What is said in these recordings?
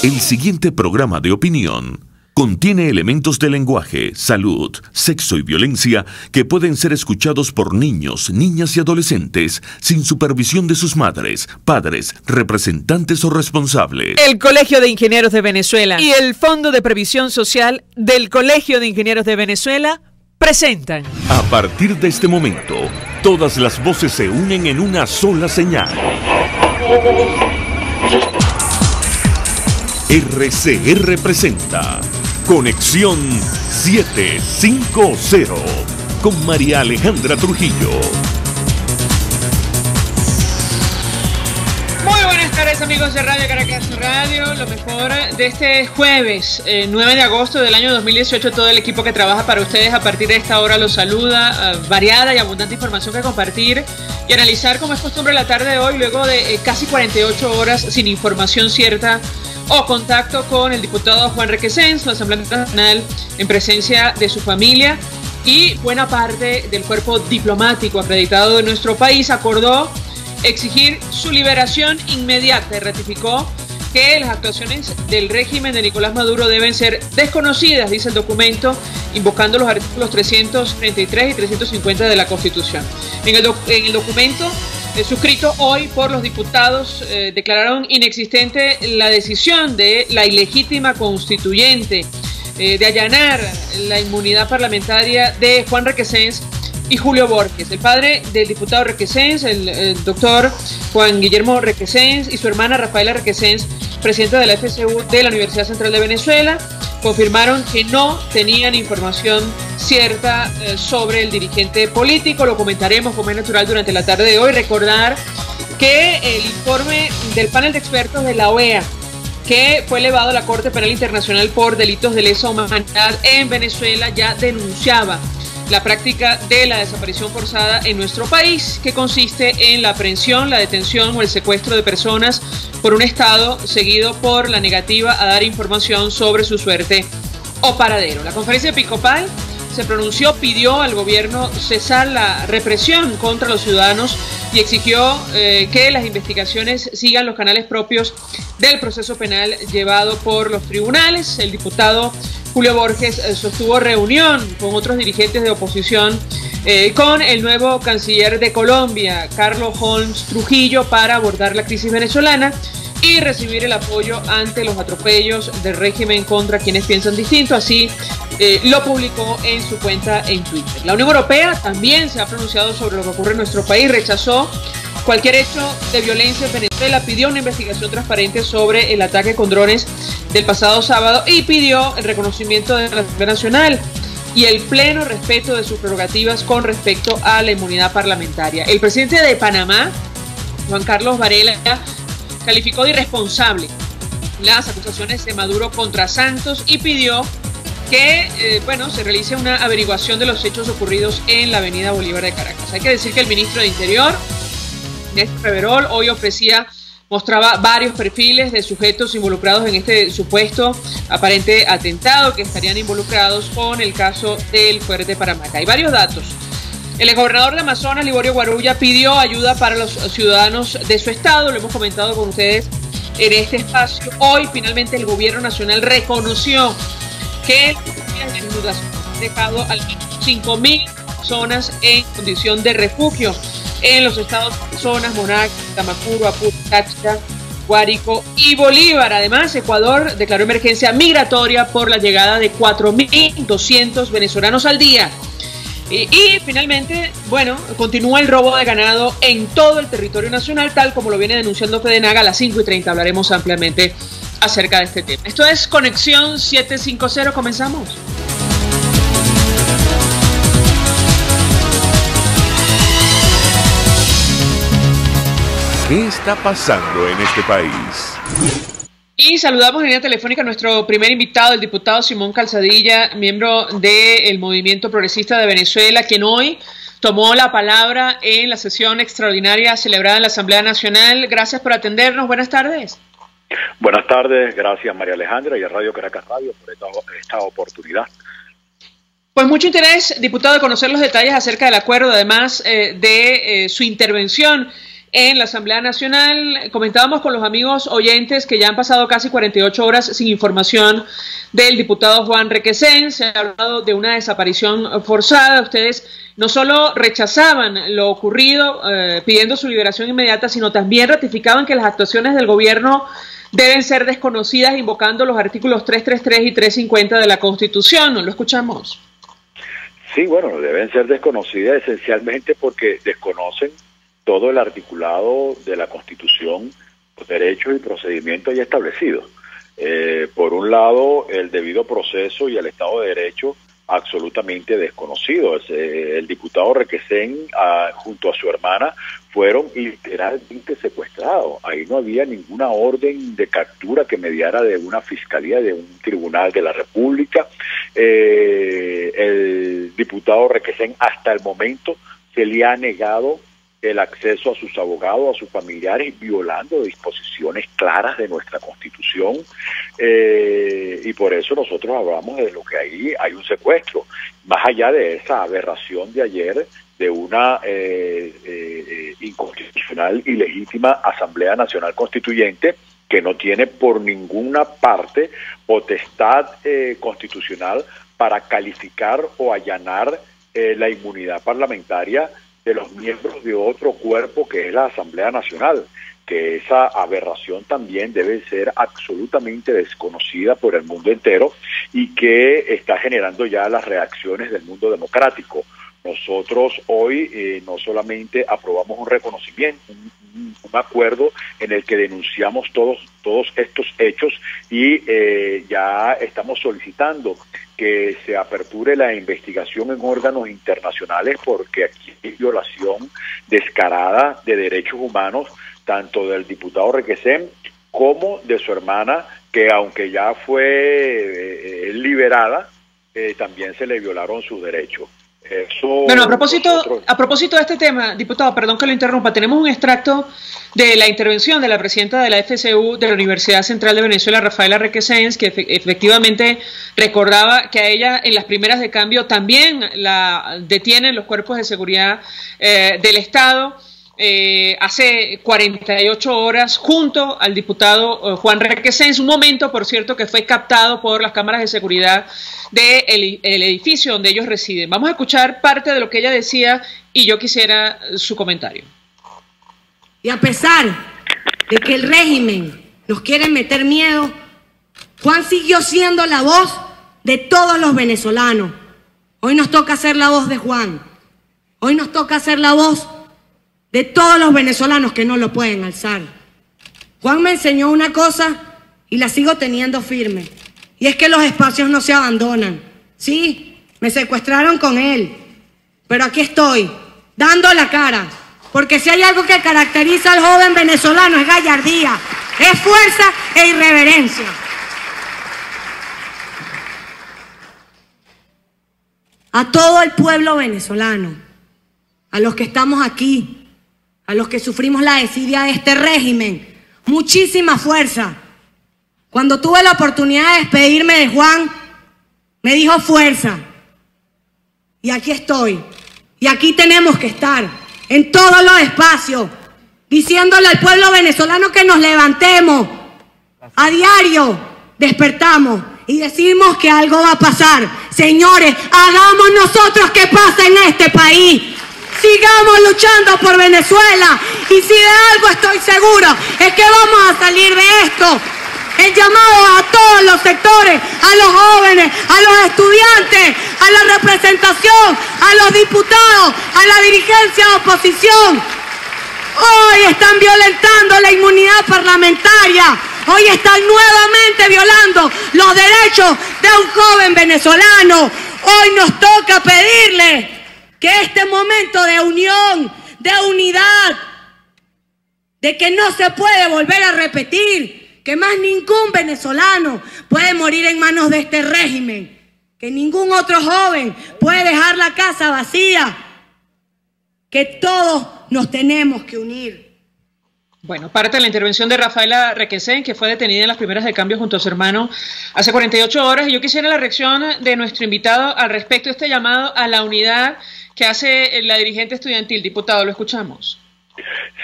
El siguiente programa de opinión contiene elementos de lenguaje, salud, sexo y violencia que pueden ser escuchados por niños, niñas y adolescentes sin supervisión de sus madres, padres, representantes o responsables. El Colegio de Ingenieros de Venezuela y el Fondo de Previsión Social del Colegio de Ingenieros de Venezuela presentan. A partir de este momento, todas las voces se unen en una sola señal. RCR presenta Conexión 750 con María Alejandra Trujillo. Muy buenas tardes, amigos de Radio Caracas Radio. Lo mejor de este jueves 9 de agosto del año 2018. Todo el equipo que trabaja para ustedes a partir de esta hora los saluda. Variada y abundante información que compartir y analizar, como es costumbre la tarde de hoy, luego de casi 48 horas sin información cierta o contacto con el diputado Juan Requesens, la Asamblea Nacional, en presencia de su familia y buena parte del cuerpo diplomático acreditado de nuestro país, acordó exigir su liberación inmediata y ratificó que las actuaciones del régimen de Nicolás Maduro deben ser desconocidas, dice el documento, invocando los artículos 333 y 350 de la Constitución. En el documento suscrito hoy por los diputados, declararon inexistente la decisión de la ilegítima constituyente de allanar la inmunidad parlamentaria de Juan Requesens y Julio Borges. El padre del diputado Requesens, el doctor Juan Guillermo Requesens, y su hermana Rafaela Requesens, presidenta de la FCU de la Universidad Central de Venezuela, confirmaron que no tenían información cierta sobre el dirigente político. Lo comentaremos como es natural durante la tarde de hoy. Recordar que el informe del panel de expertos de la OEA, que fue elevado a la Corte Penal Internacional por delitos de lesa humanidad en Venezuela, ya denunciaba la práctica de la desaparición forzada en nuestro país, que consiste en la aprehensión, la detención o el secuestro de personas por un Estado seguido por la negativa a dar información sobre su suerte o paradero. La conferencia episcopal se pronunció, pidió al gobierno cesar la represión contra los ciudadanos y exigió que las investigaciones sigan los canales propios del proceso penal llevado por los tribunales. El diputado Julio Borges sostuvo reunión con otros dirigentes de oposición, con el nuevo canciller de Colombia, Carlos Holmes Trujillo, para abordar la crisis venezolana y recibir el apoyo ante los atropellos del régimen contra quienes piensan distinto. Así lo publicó en su cuenta en Twitter. La Unión Europea también se ha pronunciado sobre lo que ocurre en nuestro país, rechazó cualquier hecho de violencia en Venezuela, pidió una investigación transparente sobre el ataque con drones del pasado sábado y pidió el reconocimiento de la Asamblea Nacional y el pleno respeto de sus prerrogativas con respecto a la inmunidad parlamentaria. El presidente de Panamá, Juan Carlos Varela, calificó de irresponsable las acusaciones de Maduro contra Santos y pidió que se realice una averiguación de los hechos ocurridos en la avenida Bolívar de Caracas. Hay que decir que el ministro de Interior, Néstor Reverol, hoy mostraba varios perfiles de sujetos involucrados en este supuesto aparente atentado que estarían involucrados con el caso del Fuerte Paramacay. Hay varios datos. El exgobernador de Amazonas, Liborio Guarulla, pidió ayuda para los ciudadanos de su estado. Lo hemos comentado con ustedes en este espacio. Hoy, finalmente, el gobierno nacional reconoció que las inundaciones han dejado al menos 5.000 personas en condición de refugio en los estados de Amazonas, Monagas, Tamacuro, Apure, Táchira, Guárico y Bolívar. Además, Ecuador declaró emergencia migratoria por la llegada de 4.200 venezolanos al día. Y finalmente, continúa el robo de ganado en todo el territorio nacional, tal como lo viene denunciando Fedenaga. A las 5:30 hablaremos ampliamente acerca de este tema. Esto es Conexión 750, comenzamos. ¿Qué está pasando en este país? Y saludamos en línea telefónica a nuestro primer invitado, el diputado Simón Calzadilla, miembro del Movimiento Progresista de Venezuela, quien hoy tomó la palabra en la sesión extraordinaria celebrada en la Asamblea Nacional. Gracias por atendernos. Buenas tardes. Buenas tardes. Gracias, María Alejandra, y a Radio Caracas Radio por esta oportunidad. Pues mucho interés, diputado, de conocer los detalles acerca del acuerdo, además de su intervención en la Asamblea Nacional. Comentábamos con los amigos oyentes que ya han pasado casi 48 horas sin información del diputado Juan Requesens. Se ha hablado de una desaparición forzada. Ustedes no solo rechazaban lo ocurrido, pidiendo su liberación inmediata, sino también ratificaban que las actuaciones del gobierno deben ser desconocidas, invocando los artículos 333 y 350 de la Constitución. ¿Lo escuchamos? Sí, bueno, deben ser desconocidas esencialmente porque desconocen todo el articulado de la Constitución, los derechos y procedimientos ya establecidos. Por un lado, el debido proceso y el Estado de Derecho absolutamente desconocido. El diputado Requesens, junto a su hermana, fueron literalmente secuestrados. Ahí no había ninguna orden de captura que mediara de una fiscalía, de un tribunal de la República. El diputado Requesens hasta el momento se le ha negado el acceso a sus abogados, a sus familiares, violando disposiciones claras de nuestra Constitución, y por eso nosotros hablamos de lo que hay un secuestro, más allá de esa aberración de ayer de una inconstitucional y legítima Asamblea Nacional Constituyente que no tiene por ninguna parte potestad constitucional para calificar o allanar la inmunidad parlamentaria de los miembros de otro cuerpo que es la Asamblea Nacional, que esa aberración también debe ser absolutamente desconocida por el mundo entero y que está generando ya las reacciones del mundo democrático. Nosotros hoy no solamente aprobamos un reconocimiento, un acuerdo en el que denunciamos todos estos hechos y ya estamos solicitando que se aperture la investigación en órganos internacionales, porque aquí hay violación descarada de derechos humanos, tanto del diputado Requesens como de su hermana, que aunque ya fue liberada, también se le violaron sus derechos. Bueno, a propósito de este tema, diputado, perdón que lo interrumpa, tenemos un extracto de la intervención de la presidenta de la FCU de la Universidad Central de Venezuela, Rafaela Requesens, que efectivamente recordaba que a ella en las primeras de cambio también la detienen los cuerpos de seguridad del Estado. Hace 48 horas junto al diputado Juan Requesens, un momento, por cierto, que fue captado por las cámaras de seguridad del edificio donde ellos residen. Vamos a escuchar parte de lo que ella decía y yo quisiera su comentario. Y a pesar de que el régimen nos quiere meter miedo, Juan siguió siendo la voz de todos los venezolanos. Hoy nos toca ser la voz de Juan. Hoy nos toca ser la voz de todos los venezolanos que no lo pueden alzar. Juan me enseñó una cosa y la sigo teniendo firme, y es que los espacios no se abandonan. Sí, me secuestraron con él, pero aquí estoy, dando la cara, porque si hay algo que caracteriza al joven venezolano es gallardía, es fuerza e irreverencia. A todo el pueblo venezolano, a los que estamos aquí, a los que sufrimos la desidia de este régimen, muchísima fuerza. Cuando tuve la oportunidad de despedirme de Juan, me dijo fuerza. Y aquí estoy. Y aquí tenemos que estar, en todos los espacios, diciéndole al pueblo venezolano que nos levantemos. A diario despertamos y decimos que algo va a pasar. Señores, hagamos nosotros que pase en este país. Sigamos luchando por Venezuela, y si de algo estoy seguro es que vamos a salir de esto. El llamado a todos los sectores, a los jóvenes, a los estudiantes, a la representación, a los diputados, a la dirigencia de oposición. Hoy están violentando la inmunidad parlamentaria. Hoy están nuevamente violando los derechos de un joven venezolano. Hoy nos toca pedirle que este momento de unión, de unidad, de que no se puede volver a repetir, que más ningún venezolano puede morir en manos de este régimen, que ningún otro joven puede dejar la casa vacía, que todos nos tenemos que unir. Bueno, parte de la intervención de Rafaela Requesens, que fue detenida en las primeras de cambio junto a su hermano hace 48 horas, y yo quisiera la reacción de nuestro invitado al respecto de este llamado a la unidad que hace la dirigente estudiantil. Diputado, lo escuchamos.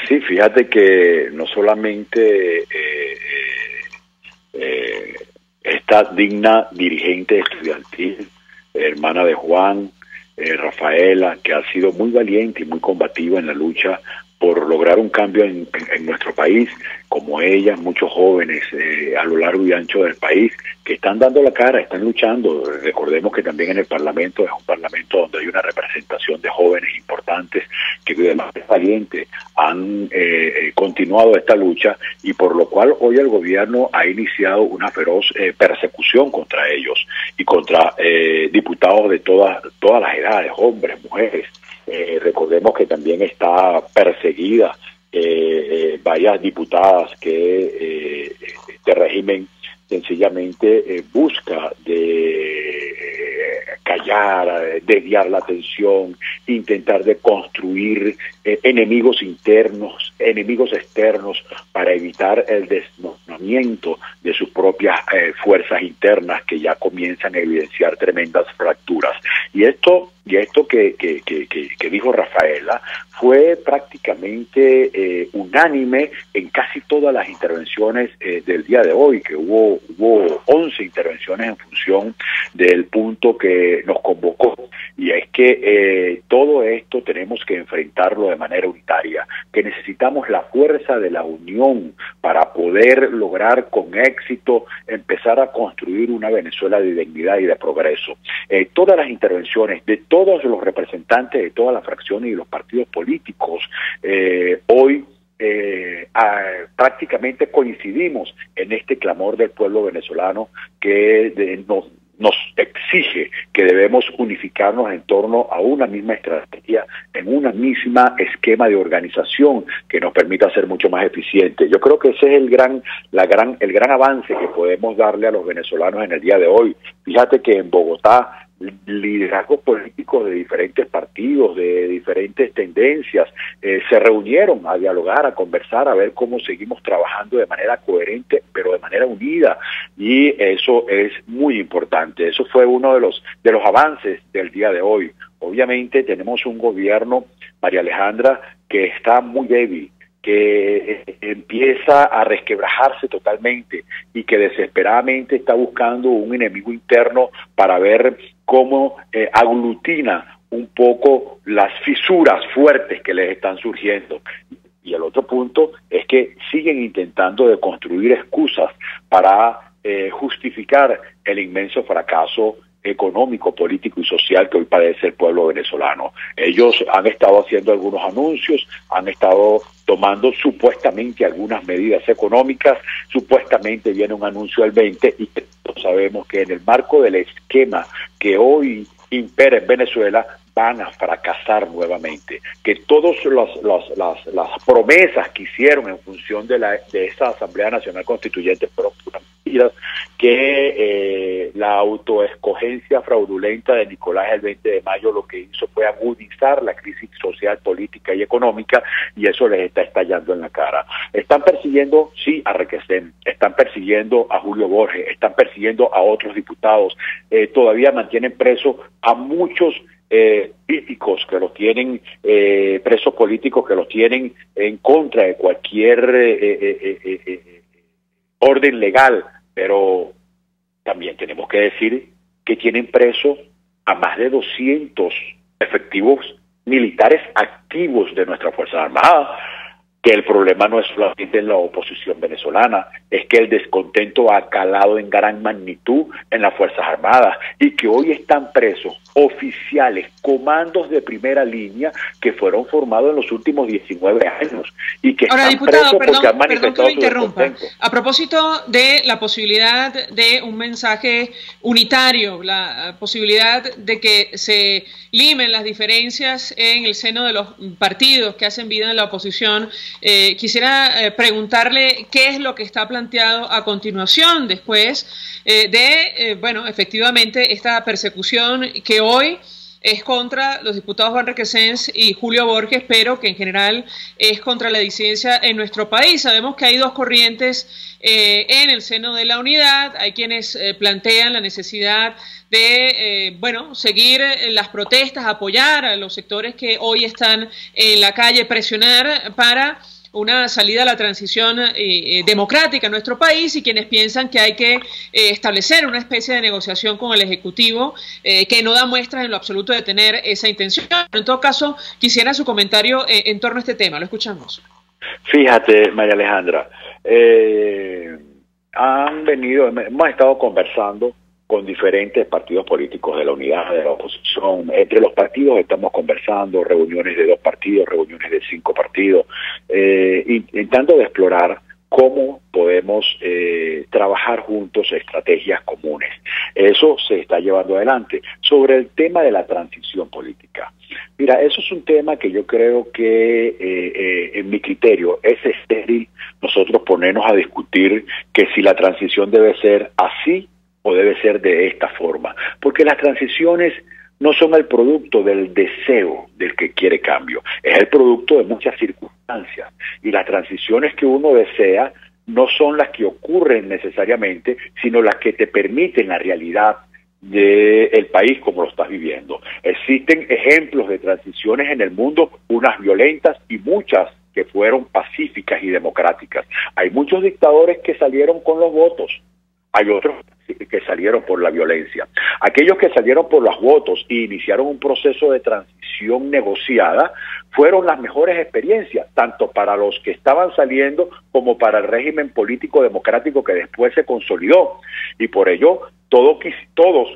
Sí, fíjate que no solamente esta digna dirigente estudiantil, hermana de Juan, Rafaela, que ha sido muy valiente y muy combativa en la lucha por lograr un cambio en nuestro país, como ella, muchos jóvenes a lo largo y ancho del país que están dando la cara, están luchando. Recordemos que también en el Parlamento es un Parlamento donde hay una representación de jóvenes importantes que de manera valiente han continuado esta lucha, y por lo cual hoy el gobierno ha iniciado una feroz persecución contra ellos y contra diputados de todas las edades, hombres, mujeres. Recordemos que también está perseguida varias diputadas que este régimen sencillamente busca de callar, desviar la atención, intentar de construir enemigos internos, enemigos externos, para evitar el desmoronamiento de sus propias fuerzas internas, que ya comienzan a evidenciar tremendas fracturas. Y esto que dijo Rafaela fue prácticamente unánime en casi todas las intervenciones del día de hoy, que hubo 11 intervenciones en función del punto que nos convocó, y es que todo esto tenemos que enfrentarlo de manera unitaria, que necesitamos la fuerza de la unión para poder lograr con éxito empezar a construir una Venezuela de dignidad y de progreso. Todas las intervenciones de todos los representantes de todas las fracciones y los partidos políticos hoy prácticamente coincidimos en este clamor del pueblo venezolano que nos exige que debemos unificarnos en torno a una misma estrategia, en una misma esquema de organización que nos permita ser mucho más eficientes. Yo creo que ese es el gran avance que podemos darle a los venezolanos en el día de hoy. Fíjate que en Bogotá liderazgos políticos de diferentes partidos, de diferentes tendencias, se reunieron a dialogar, a conversar, a ver cómo seguimos trabajando de manera coherente, pero de manera unida, y eso es muy importante. Eso fue uno de los avances del día de hoy. Obviamente tenemos un gobierno, María Alejandra, que está muy débil, que empieza a resquebrajarse totalmente y que desesperadamente está buscando un enemigo interno para ver cómo aglutina un poco las fisuras fuertes que les están surgiendo. Y el otro punto es que siguen intentando de construir excusas para justificar el inmenso fracaso económico, político y social que hoy padece el pueblo venezolano. Ellos han estado haciendo algunos anuncios, han estado tomando supuestamente algunas medidas económicas, supuestamente viene un anuncio el 20, y sabemos que en el marco del esquema que hoy impera en Venezuela van a fracasar nuevamente, que todas las promesas que hicieron en función de esa Asamblea Nacional Constituyente fueron puras mentiras, que la autoescogencia fraudulenta de Nicolás el 20 de mayo lo que hizo fue agudizar la crisis social, política y económica, y eso les está estallando en la cara. Están persiguiendo, sí, a Requesén, están persiguiendo a Julio Borges, están persiguiendo a otros diputados, todavía mantienen presos a muchos políticos que los tienen, presos políticos que los tienen en contra de cualquier orden legal, pero también tenemos que decir que tienen presos a más de 200 efectivos militares activos de nuestras Fuerzas Armadas, que el problema no es solamente en la oposición venezolana, es que el descontento ha calado en gran magnitud en las Fuerzas Armadas, y que hoy están presos oficiales, comandos de primera línea que fueron formados en los últimos 19 años y que ahora, están diputado, presos porque han manifestado su descontento. A propósito de la posibilidad de un mensaje unitario, la posibilidad de que se limen las diferencias en el seno de los partidos que hacen vida en la oposición, quisiera preguntarle qué es lo que está planteado a continuación después bueno, efectivamente esta persecución que hoy es contra los diputados Juan Requesens y Julio Borges, pero que en general es contra la disidencia en nuestro país. Sabemos que hay dos corrientes en el seno de la unidad. Hay quienes plantean la necesidad de seguir las protestas, apoyar a los sectores que hoy están en la calle, presionar para una salida a la transición democrática en nuestro país, y quienes piensan que hay que establecer una especie de negociación con el Ejecutivo que no da muestras en lo absoluto de tener esa intención. En todo caso, quisiera su comentario en torno a este tema. Lo escuchamos. Fíjate, María Alejandra, hemos estado conversando con diferentes partidos políticos de la unidad, de la oposición. Entre los partidos estamos conversando, reuniones de 2 partidos, reuniones de 5 partidos, intentando de explorar cómo podemos trabajar juntos estrategias comunes. Eso se está llevando adelante. Sobre el tema de la transición política, mira, eso es un tema que yo creo que, en mi criterio, es estéril nosotros ponernos a discutir que si la transición debe ser así o debe ser de esta forma, porque las transiciones no son el producto del deseo del que quiere cambio, es el producto de muchas circunstancias, y las transiciones que uno desea no son las que ocurren necesariamente, sino las que te permiten la realidad del país como lo estás viviendo. Existen ejemplos de transiciones en el mundo, unas violentas y muchas que fueron pacíficas y democráticas. Hay muchos dictadores que salieron con los votos, hay otros que salieron por la violencia. Aquellos que salieron por los votos y iniciaron un proceso de transición negociada fueron las mejores experiencias, tanto para los que estaban saliendo como para el régimen político democrático que después se consolidó. Y por ello, todos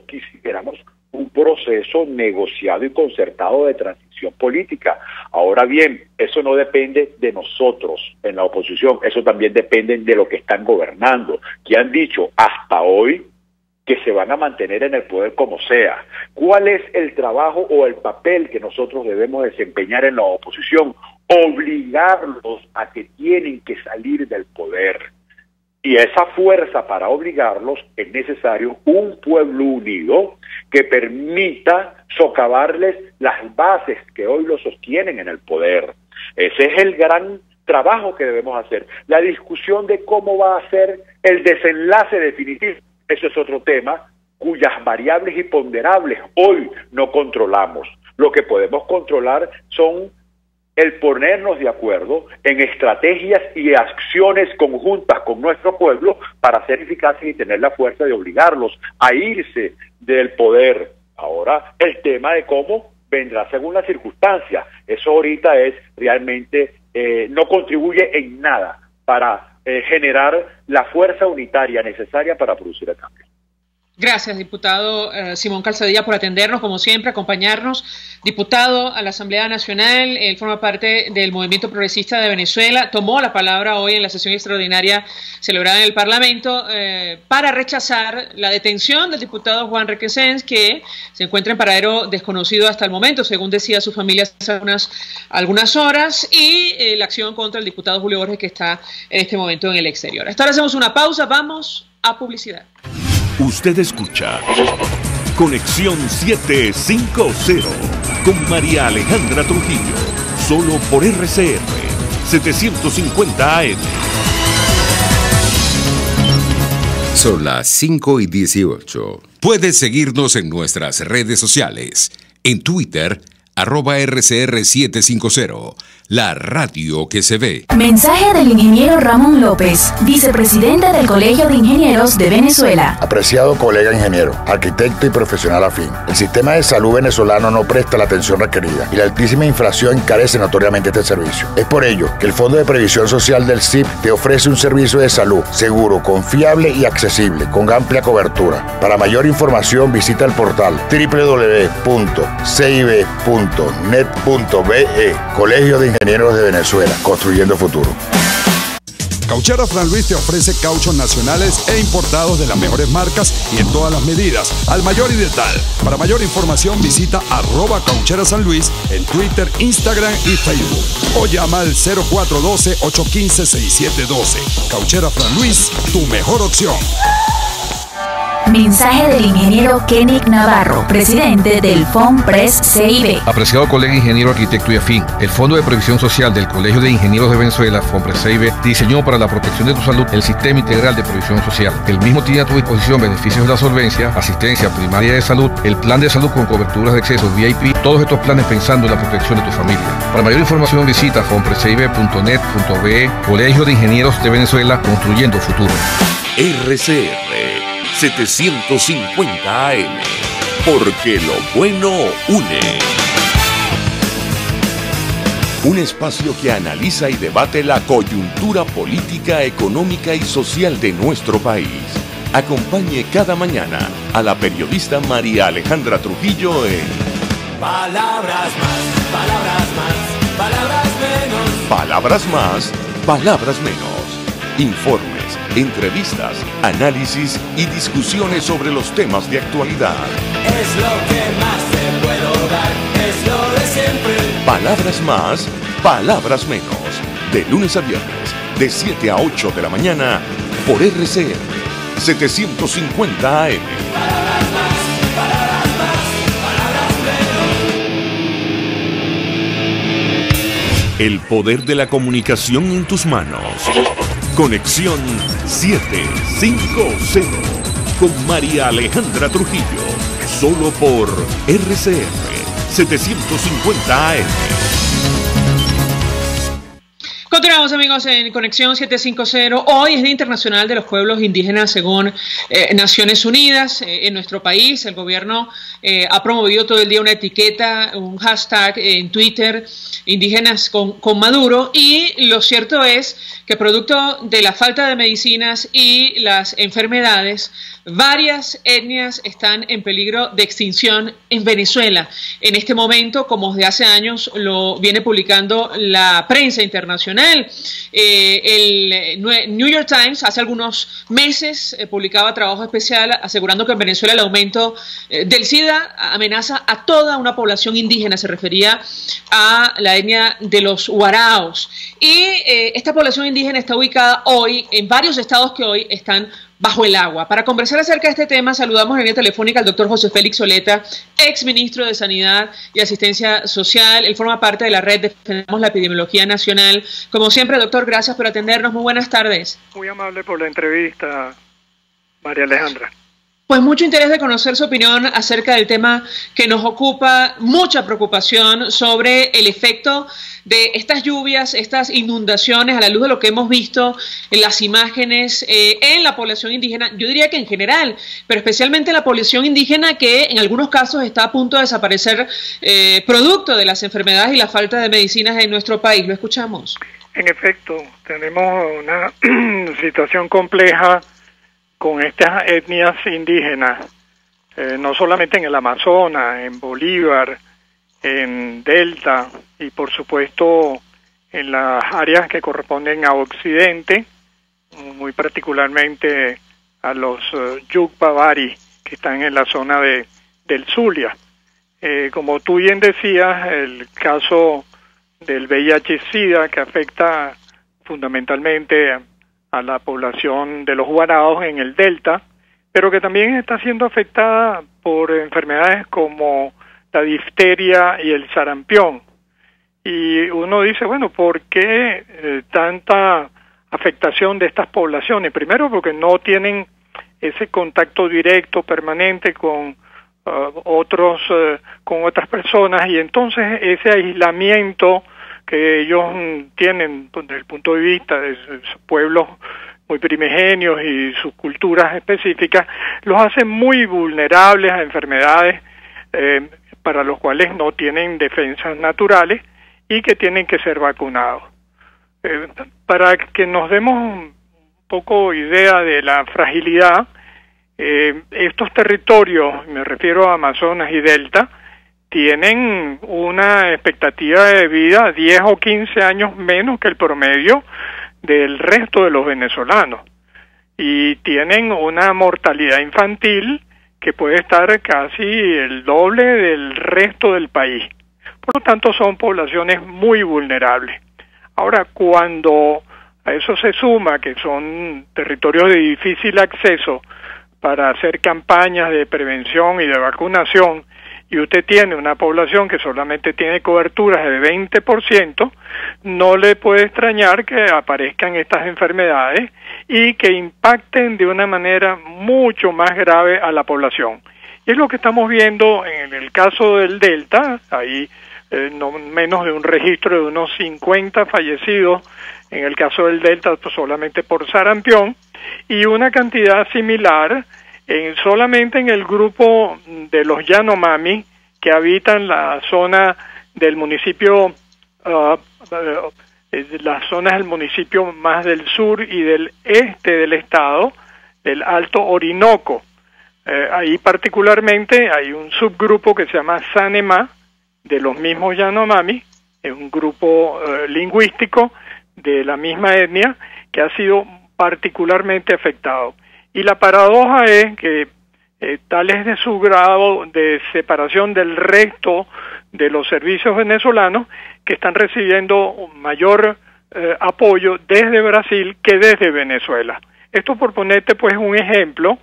quisiéramos un proceso negociado y concertado de transición política. Ahora bien, eso no depende de nosotros en la oposición, eso también depende de lo que están gobernando, que han dicho hasta hoy que se van a mantener en el poder como sea. ¿Cuál es el trabajo o el papel que nosotros debemos desempeñar en la oposición? Obligarlos a que tienen que salir del poder. Y esa fuerza para obligarlos es necesario un pueblo unido que permita socavarles las bases que hoy lo sostienen en el poder. Ese es el gran trabajo que debemos hacer. La discusión de cómo va a ser el desenlace definitivo, eso es otro tema cuyas variables y ponderables hoy no controlamos. Lo que podemos controlar son el ponernos de acuerdo en estrategias y acciones conjuntas con nuestro pueblo para ser eficaces y tener la fuerza de obligarlos a irse del poder. Ahora, el tema de cómo vendrá según las circunstancias. Eso ahorita es realmente, no contribuye en nada para generar la fuerza unitaria necesaria para producir el cambio. Gracias, diputado Simón Calzadilla, por atendernos, como siempre, acompañarnos. Diputado a la Asamblea Nacional, él forma parte del Movimiento Progresista de Venezuela, tomó la palabra hoy en la sesión extraordinaria celebrada en el Parlamento para rechazar la detención del diputado Juan Requesens, que se encuentra en paradero desconocido hasta el momento, según decía su familia hace algunas horas, y la acción contra el diputado Julio Borges, que está en este momento en el exterior. Hasta ahora hacemos una pausa, vamos a publicidad. Usted escucha Conexión 750 con María Alejandra Trujillo, solo por RCR 750 AM. Son las 5:18. Puedes seguirnos en nuestras redes sociales. En Twitter, @RCR750, la radio que se ve. Mensaje del ingeniero Ramón López, vicepresidente del Colegio de Ingenieros de Venezuela. Apreciado colega ingeniero, arquitecto y profesional afín, el sistema de salud venezolano no presta la atención requerida y la altísima inflación encarece notoriamente este servicio. Es por ello que el Fondo de Previsión Social del CIP te ofrece un servicio de salud seguro, confiable y accesible, con amplia cobertura. Para mayor información visita el portal www.cib.net.be. Colegio de Ingenieros de Venezuela, construyendo futuro. Cauchera Fran Luis te ofrece cauchos nacionales e importados de las mejores marcas y en todas las medidas, al mayor y de tal. Para mayor información visita @CaucheraSanLuis en Twitter, Instagram y Facebook. O llama al 0412-815-6712. Cauchera Fran Luis, tu mejor opción. Mensaje del ingeniero Kenick Navarro, presidente del FONPRES CIB. Apreciado colega ingeniero, arquitecto y afín, el Fondo de Previsión Social del Colegio de Ingenieros de Venezuela, FONPRES CIB, diseñó para la protección de tu salud el Sistema Integral de Previsión Social. El mismo tiene a tu disposición beneficios de la solvencia, asistencia primaria de salud, el plan de salud con coberturas de acceso VIP, todos estos planes pensando en la protección de tu familia. Para mayor información visita fonprescib.net.be. Colegio de Ingenieros de Venezuela, construyendo futuro. RCR 750 AM, porque lo bueno une. Un espacio que analiza y debate la coyuntura política, económica y social de nuestro país. Acompañe cada mañana a la periodista María Alejandra Trujillo en Palabras más, palabras más, palabras menos. Palabras más, palabras menos. Informes, entrevistas, análisis y discusiones sobre los temas de actualidad. Es lo que más te puedo dar, es lo de siempre. Palabras más, palabras menos. De lunes a viernes, de 7 a 8 de la mañana, por RCR 750 AM. Palabras más, palabras más, palabras menos. El poder de la comunicación en tus manos. Conexión 750 con María Alejandra Trujillo. Solo por RCR 750 AM. Continuamos, amigos, en Conexión 750. Hoy es Día Internacional de los Pueblos Indígenas según Naciones Unidas. En nuestro país el gobierno ha promovido todo el día una etiqueta, un hashtag en Twitter, indígenas con Maduro, y lo cierto es que producto de la falta de medicinas y las enfermedades, varias etnias están en peligro de extinción en Venezuela. En este momento, como desde hace años lo viene publicando la prensa internacional, el New York Times hace algunos meses publicaba trabajo especial asegurando que en Venezuela el aumento del SIDA amenaza a toda una población indígena. Se refería a la etnia de los Waraos. Y esta población indígena está ubicada hoy en varios estados que hoy están bajo el agua. Para conversar acerca de este tema, saludamos en línea telefónica al doctor José Félix Soleta, ex ministro de Sanidad y Asistencia Social. Él forma parte de la red Defendamos la Epidemiología Nacional. Como siempre, doctor, gracias por atendernos. Muy buenas tardes. Muy amable por la entrevista, María Alejandra. Pues mucho interés de conocer su opinión acerca del tema que nos ocupa, mucha preocupación sobre el efecto de estas lluvias, estas inundaciones, a la luz de lo que hemos visto en las imágenes en la población indígena, yo diría que en general, pero especialmente en la población indígena que en algunos casos está a punto de desaparecer producto de las enfermedades y la falta de medicinas en nuestro país. ¿Lo escuchamos? En efecto, tenemos una situación compleja con estas etnias indígenas, no solamente en el Amazonas, en Bolívar, en Delta y por supuesto en las áreas que corresponden a Occidente, muy particularmente a los Yukpa-Bari, que están en la zona del Zulia. Como tú bien decías, el caso del VIH-Sida, que afecta fundamentalmente a la población de los Waraos en el Delta, pero que también está siendo afectada por enfermedades como la difteria y el sarampión. Y uno dice, bueno, ¿por qué tanta afectación de estas poblaciones? Primero porque no tienen ese contacto directo, permanente con otras personas, y entonces ese aislamiento que ellos tienen desde el punto de vista de sus pueblos muy primigenios y sus culturas específicas, los hace muy vulnerables a enfermedades para los cuales no tienen defensas naturales y que tienen que ser vacunados. Para que nos demos un poco idea de la fragilidad, estos territorios, me refiero a Amazonas y Delta, tienen una expectativa de vida 10 o 15 años menos que el promedio del resto de los venezolanos, y tienen una mortalidad infantil que puede estar casi el doble del resto del país. Por lo tanto, son poblaciones muy vulnerables. Ahora, cuando a eso se suma que son territorios de difícil acceso para hacer campañas de prevención y de vacunación, y usted tiene una población que solamente tiene coberturas de 20%, no le puede extrañar que aparezcan estas enfermedades y que impacten de una manera mucho más grave a la población. Y es lo que estamos viendo en el caso del Delta. Hay no menos de un registro de unos 50 fallecidos en el caso del Delta solamente por sarampión, y una cantidad similar solamente en el grupo de los Yanomami, que habitan la zona del municipio, las zonas del municipio más del sur y del este del estado, del Alto Orinoco. Ahí particularmente hay un subgrupo que se llama Sanema, de los mismos Yanomami, es un grupo lingüístico de la misma etnia que ha sido particularmente afectado. Y la paradoja es que tal es de su grado de separación del resto de los servicios venezolanos, que están recibiendo mayor apoyo desde Brasil que desde Venezuela. Esto por ponerte pues un ejemplo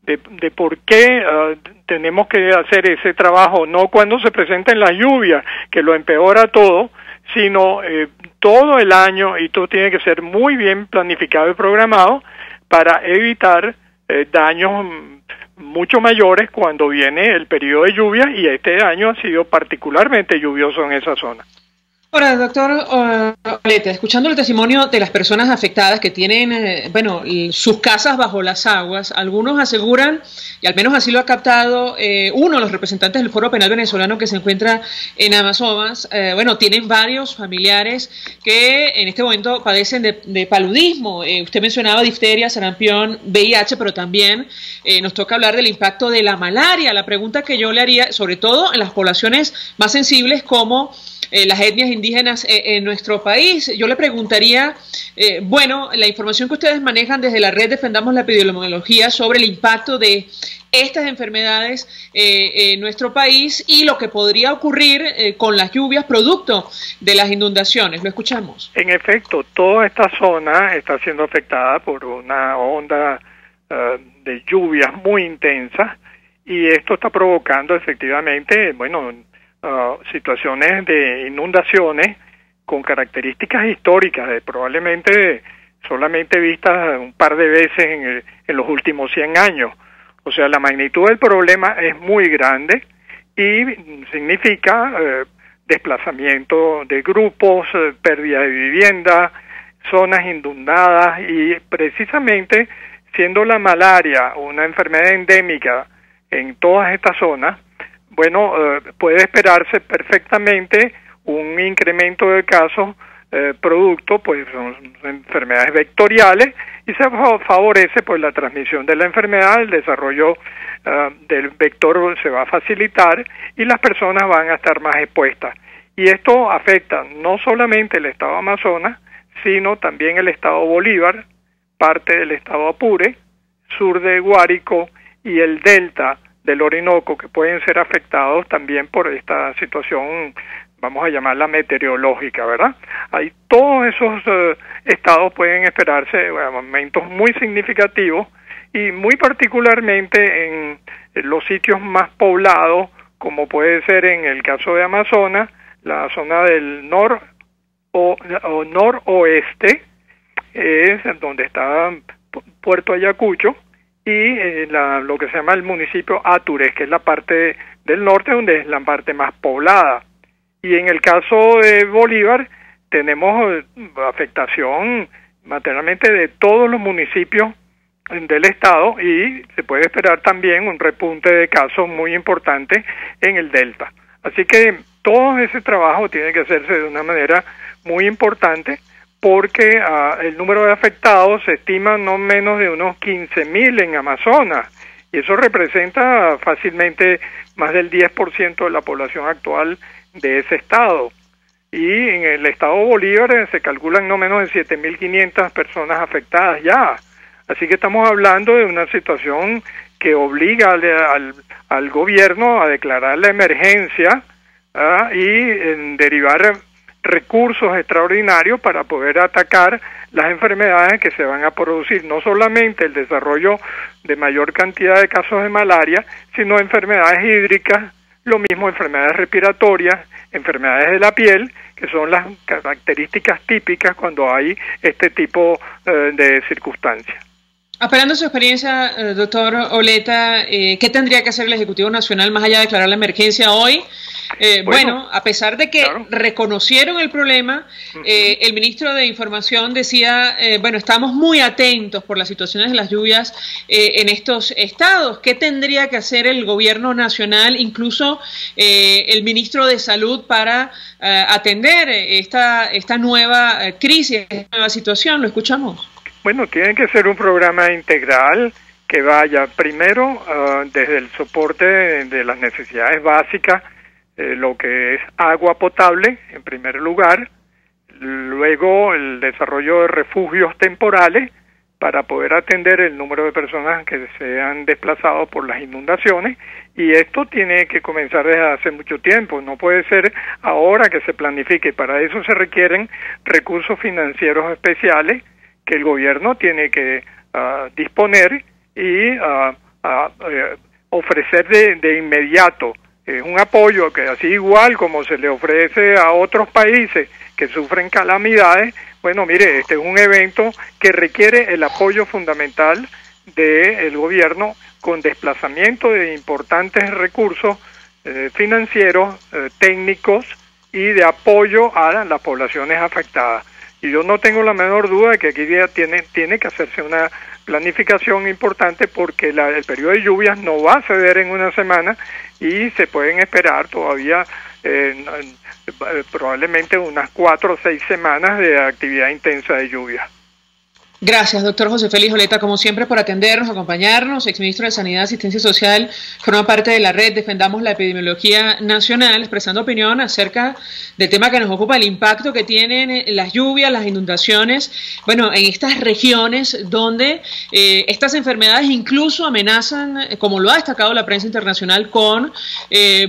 de por qué tenemos que hacer ese trabajo, no cuando se presenten las lluvias, que lo empeora todo, sino todo el año, y todo tiene que ser muy bien planificado y programado para evitar daños mucho mayores cuando viene el periodo de lluvia, y este año ha sido particularmente lluvioso en esa zona. Ahora, doctor Olete, escuchando el testimonio de las personas afectadas que tienen, sus casas bajo las aguas, algunos aseguran, y al menos así lo ha captado uno de los representantes del Foro Penal Venezolano que se encuentra en Amazonas, tienen varios familiares que en este momento padecen de paludismo. Usted mencionaba difteria, sarampión, VIH, pero también nos toca hablar del impacto de la malaria. La pregunta que yo le haría, sobre todo en las poblaciones más sensibles como las etnias indígenas en nuestro país, yo le preguntaría, la información que ustedes manejan desde la red Defendamos la Epidemiología sobre el impacto de estas enfermedades en nuestro país y lo que podría ocurrir con las lluvias producto de las inundaciones. Lo escuchamos. En efecto, toda esta zona está siendo afectada por una onda de lluvias muy intensas, y esto está provocando efectivamente, situaciones de inundaciones con características históricas, probablemente solamente vistas un par de veces en los últimos 100 años. O sea, la magnitud del problema es muy grande y significa desplazamiento de grupos, pérdida de vivienda, zonas inundadas, y precisamente siendo la malaria una enfermedad endémica en todas estas zonas, puede esperarse perfectamente un incremento de casos producto, pues son enfermedades vectoriales, y se favorece pues la transmisión de la enfermedad, el desarrollo del vector se va a facilitar y las personas van a estar más expuestas. Y esto afecta no solamente el estado Amazonas, sino también el estado Bolívar, parte del estado Apure, sur de Guárico y el delta del Orinoco, que pueden ser afectados también por esta situación, vamos a llamarla meteorológica, ¿verdad? Ahí todos esos estados pueden esperarse aumentos muy significativos, y muy particularmente en los sitios más poblados, como puede ser en el caso de Amazonas, la zona del noroeste, es donde está Puerto Ayacucho, y lo que se llama el municipio Atures, que es la parte del norte, donde es la parte más poblada. Y en el caso de Bolívar tenemos afectación materialmente de todos los municipios del estado, y se puede esperar también un repunte de casos muy importante en el delta. Así que todo ese trabajo tiene que hacerse de una manera muy importante, porque el número de afectados se estima no menos de unos 15.000 en Amazonas, y eso representa fácilmente más del 10% de la población actual de ese estado. Y en el estado Bolívar se calculan no menos de 7.500 personas afectadas ya. Así que estamos hablando de una situación que obliga al gobierno a declarar la emergencia y derivar recursos extraordinarios para poder atacar las enfermedades que se van a producir, no solamente el desarrollo de mayor cantidad de casos de malaria, sino enfermedades hídricas, lo mismo enfermedades respiratorias, enfermedades de la piel, que son las características típicas cuando hay este tipo de circunstancias. Apelando a su experiencia, doctor Oleta, ¿qué tendría que hacer el Ejecutivo Nacional más allá de declarar la emergencia hoy? Bueno, a pesar de que reconocieron el problema, el ministro de Información decía, bueno, estamos muy atentos por las situaciones de las lluvias en estos estados. ¿Qué tendría que hacer el gobierno nacional, incluso el ministro de Salud, para atender esta nueva crisis, esta nueva situación? ¿Lo escuchamos? Bueno, tiene que ser un programa integral que vaya primero desde el soporte de las necesidades básicas, lo que es agua potable en primer lugar, luego el desarrollo de refugios temporales para poder atender el número de personas que se han desplazado por las inundaciones, y esto tiene que comenzar desde hace mucho tiempo, no puede ser ahora que se planifique. Para eso se requieren recursos financieros especiales que el gobierno tiene que disponer y ofrecer de inmediato. Es un apoyo que, así igual como se le ofrece a otros países que sufren calamidades, bueno, mire, este es un evento que requiere el apoyo fundamental del gobierno, con desplazamiento de importantes recursos financieros, técnicos y de apoyo a las poblaciones afectadas. Y yo no tengo la menor duda de que aquí tiene que hacerse una planificación importante, porque el periodo de lluvias no va a ceder en una semana y se pueden esperar todavía probablemente unas 4 o 6 semanas de actividad intensa de lluvia. Gracias, doctor José Félix Oleta, como siempre, por atendernos, acompañarnos. Exministro de Sanidad y Asistencia Social, forma parte de la red Defendamos la Epidemiología Nacional, expresando opinión acerca del tema que nos ocupa, el impacto que tienen las lluvias, las inundaciones, bueno, en estas regiones donde estas enfermedades incluso amenazan, como lo ha destacado la prensa internacional, con,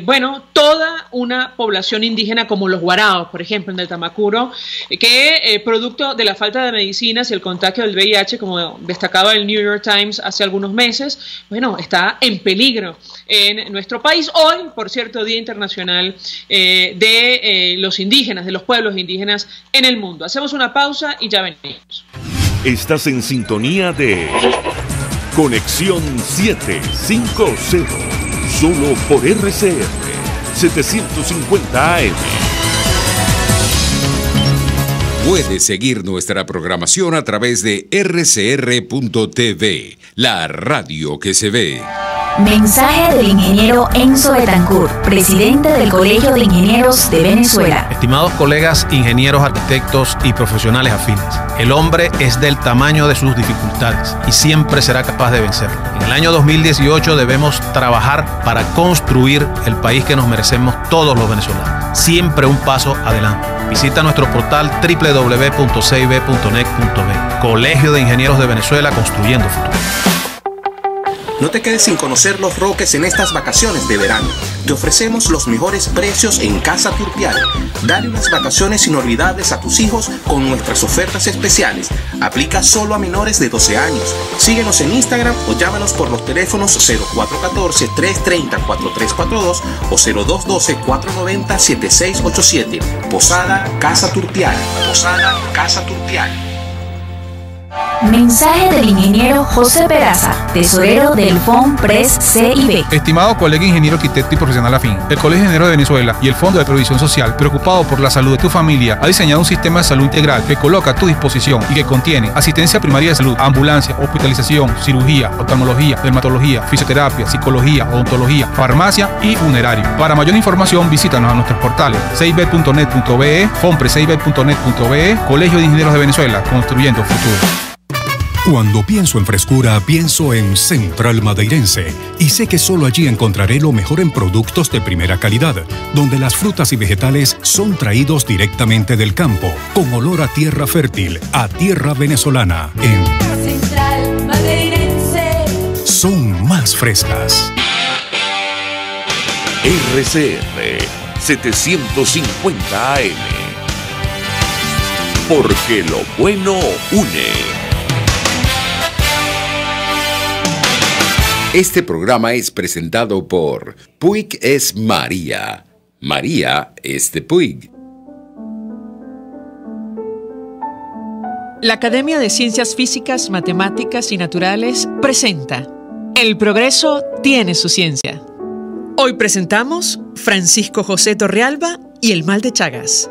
bueno, toda una población indígena como los guaraos, por ejemplo, en el Tamacuro, que producto de la falta de medicinas y el contagio del VIH, como destacaba el New York Times hace algunos meses, bueno, está en peligro en nuestro país. Hoy, por cierto, Día Internacional de los indígenas, de los pueblos indígenas en el mundo. Hacemos una pausa y ya venimos. Estás en sintonía de Conexión 750, solo por RCR 750 AM. Puedes seguir nuestra programación a través de rcr.tv, la radio que se ve. Mensaje del ingeniero Enzo Betancourt, presidente del Colegio de Ingenieros de Venezuela. Estimados colegas, ingenieros, arquitectos y profesionales afines, el hombre es del tamaño de sus dificultades y siempre será capaz de vencerlo. En el año 2018 debemos trabajar para construir el país que nos merecemos todos los venezolanos. Siempre un paso adelante. Visita nuestro portal www.cib.net.be. Colegio de Ingenieros de Venezuela, construyendo futuro. No te quedes sin conocer Los Roques en estas vacaciones de verano. Te ofrecemos los mejores precios en Casa Turpial. Dale unas vacaciones inolvidables a tus hijos con nuestras ofertas especiales. Aplica solo a menores de 12 años. Síguenos en Instagram o llámanos por los teléfonos 0414-330-4342 o 0212-490-7687. Posada Casa Turpial. Posada Casa Turpial. Mensaje del ingeniero José Peraza, tesorero del FONPRES CIB. Estimado colega ingeniero, arquitecto y profesional afín, el Colegio de Ingenieros de Venezuela y el Fondo de Previsión Social, preocupado por la salud de tu familia, ha diseñado un sistema de salud integral que coloca a tu disposición y que contiene asistencia primaria de salud, ambulancia, hospitalización, cirugía, oftalmología, dermatología, fisioterapia, psicología, odontología, farmacia y funerario. Para mayor información, visítanos a nuestros portales cib.net.be, fonprescib.net.be, Colegio de Ingenieros de Venezuela, construyendo futuro. Cuando pienso en frescura, pienso en Central Madeirense. Y sé que solo allí encontraré lo mejor en productos de primera calidad, donde las frutas y vegetales son traídos directamente del campo, con olor a tierra fértil, a tierra venezolana. En Central Madeirense son más frescas. RCR 750 AM, porque lo bueno une. Este programa es presentado por Puig es María. María es de Puig. La Academia de Ciencias Físicas, Matemáticas y Naturales presenta El progreso tiene su ciencia. Hoy presentamos Francisco José Torrealba y el mal de Chagas.